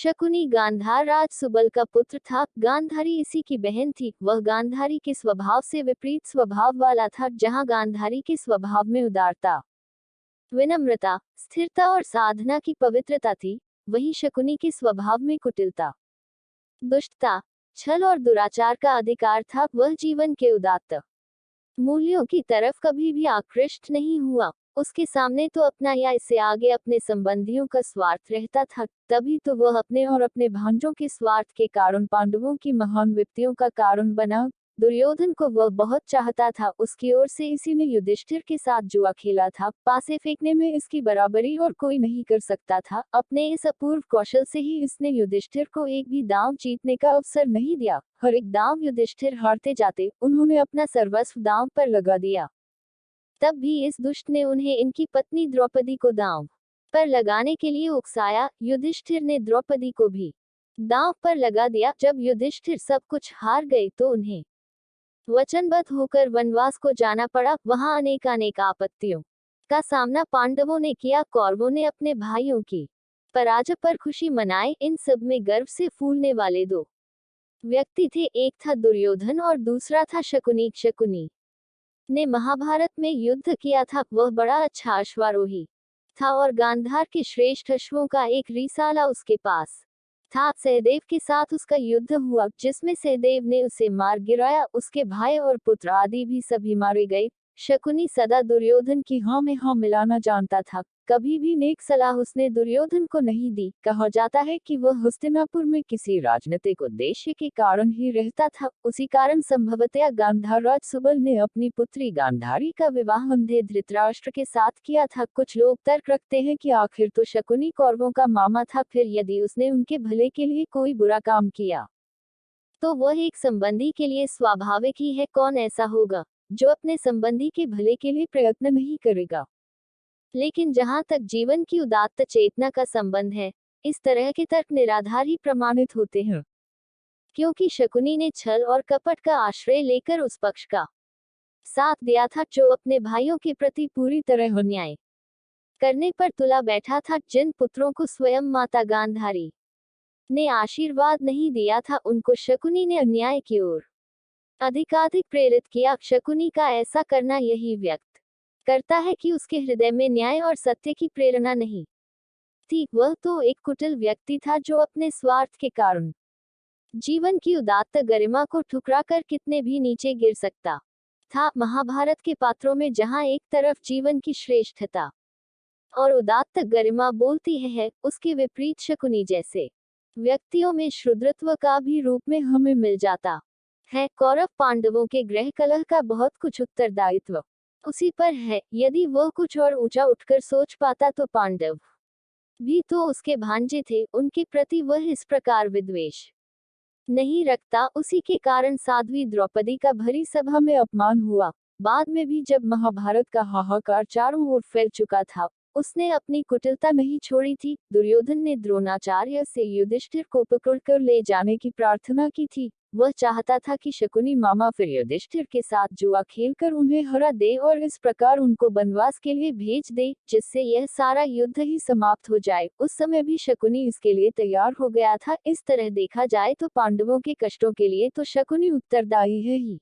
शकुनी गांधार राज सुबल का पुत्र था। गांधारी इसी की बहन थी। वह गांधारी के स्वभाव से विपरीत स्वभाव वाला था। जहां गांधारी के स्वभाव में उदारता, विनम्रता, स्थिरता और साधना की पवित्रता थी, वहीं शकुनी के स्वभाव में कुटिलता, दुष्टता, छल और दुराचार का अधिकार था। वह जीवन के उदात्त मूल्यों की तरफ कभी भी आकृष्ट नहीं हुआ। उसके सामने तो अपना या इससे आगे अपने संबंधियों का स्वार्थ रहता था। तभी तो वह अपने और अपने भांजों के स्वार्थ के कारण पांडवों की महान विपत्तियों का कारण बना। दुर्योधन को वह बहुत चाहता था। उसकी ओर से इसी ने युधिष्ठिर के साथ जुआ खेला था। पासे फेंकने में इसकी बराबरी और कोई नहीं कर सकता था। अपने इस अपूर्व कौशल से ही इसने युधिष्ठिर को एक भी दांव जीतने का अवसर नहीं दिया। हर एक दांव युधिष्ठिर हारते जाते, उन्होंने अपना सर्वस्व दांव पर लगा दिया। तब भी इस दुष्ट ने उन्हें इनकी पत्नी द्रौपदी को दांव पर लगाने के लिए उकसाया। युधिष्ठिर ने द्रौपदी को भी दांव पर लगा दिया। जब युधिष्ठिर सब कुछ हार गए तो उन्हें वचनबद्ध होकर वनवास को जाना पड़ा। वहां अनेक आपत्तियों का सामना पांडवों ने किया। कौरवों ने अपने भाइयों की पराजय पर खुशी मनाई। इन सब में गर्व से फूलने वाले दो व्यक्ति थे। एक था दुर्योधन और दूसरा था शकुनी। शकुनी ने महाभारत में युद्ध किया था। वह बड़ा अच्छा अश्वारोही था और गांधार के श्रेष्ठ अश्वों का एक रिसाला उसके पास था। सहदेव के साथ उसका युद्ध हुआ, जिसमें सहदेव ने उसे मार गिराया। उसके भाई और पुत्र आदि भी सभी मारे गए। शकुनी सदा दुर्योधन की हाँ में हाँ मिलाना जानता था। कभी भी नेक सलाह उसने दुर्योधन को नहीं दी। कहा जाता है कि वह हस्तिनापुर में किसी राजनीतिक उद्देश्य के कारण ही रहता था। उसी कारण संभवतया गांधार राज सुबल ने अपनी पुत्री गांधारी का विवाह अंधे धृतराष्ट्र के साथ किया था। कुछ लोग तर्क रखते हैं कि आखिर तो शकुनी कौरवों का मामा था। फिर यदि उसने उनके भले के लिए कोई बुरा काम किया तो वह एक संबंधी के लिए स्वाभाविक ही है। कौन ऐसा होगा जो अपने संबंधी के भले के लिए प्रयत्न नहीं करेगा। लेकिन जहां तक जीवन की उदात्त चेतना का संबंध है, इस तरह के तर्क निराधार ही प्रमाणित होते हैं, क्योंकि शकुनी ने छल और कपट का आश्रय लेकर उस पक्ष का साथ दिया था जो अपने भाइयों के प्रति पूरी तरह अन्याय करने पर तुला बैठा था। जिन पुत्रों को स्वयं माता गांधारी ने आशीर्वाद नहीं दिया था, उनको शकुनी ने अन्याय की ओर अधिकाधिक प्रेरित किया। शकुनी का ऐसा करना यही व्यक्त करता है कि उसके हृदय में न्याय और सत्य की प्रेरणा नहीं थी। वह तो एक कुटिल व्यक्ति था जो अपने स्वार्थ के कारण जीवन की उदात्त गरिमा को ठुकराकर कितने भी नीचे गिर सकता था। महाभारत के पात्रों में जहां एक तरफ जीवन की श्रेष्ठता और उदात्त गरिमा बोलती है, उसके विपरीत शकुनी जैसे व्यक्तियों में क्षुद्रत्व का भी रूप में हमें मिल जाता है। कौरव पांडवों के गृह कलह का बहुत कुछ उत्तरदायित्व उसी पर है। यदि वह कुछ और ऊंचा उठकर सोच पाता तो पांडव भी तो उसके भांजे थे, उनके प्रति वह इस प्रकार विद्वेष नहीं रखता। उसी के कारण साध्वी द्रौपदी का भरी सभा में अपमान हुआ। बाद में भी जब महाभारत का हाहाकार चारों ओर फैल चुका था, उसने अपनी कुटिलता नहीं छोड़ी थी। दुर्योधन ने द्रोणाचार्य से युधिष्ठिर को पकड़कर ले जाने की प्रार्थना की थी। वह चाहता था कि शकुनी मामा फिर युधिष्ठिर के साथ जुआ खेलकर उन्हें हरा दे और इस प्रकार उनको वनवास के लिए भेज दे, जिससे यह सारा युद्ध ही समाप्त हो जाए। उस समय भी शकुनी इसके लिए तैयार हो गया था। इस तरह देखा जाए तो पांडवों के कष्टों के लिए तो शकुनी उत्तरदायी है ही,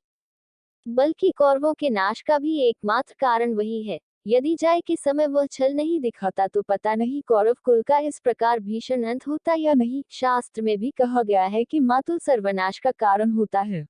बल्कि कौरवों के नाश का भी एकमात्र कारण वही है। यदि जाए के समय वह छल नहीं दिखाता तो पता नहीं कौरव कुल का इस प्रकार भीषण अंत होता या नहीं। शास्त्र में भी कहा गया है कि मातुल सर्वनाश का कारण होता है।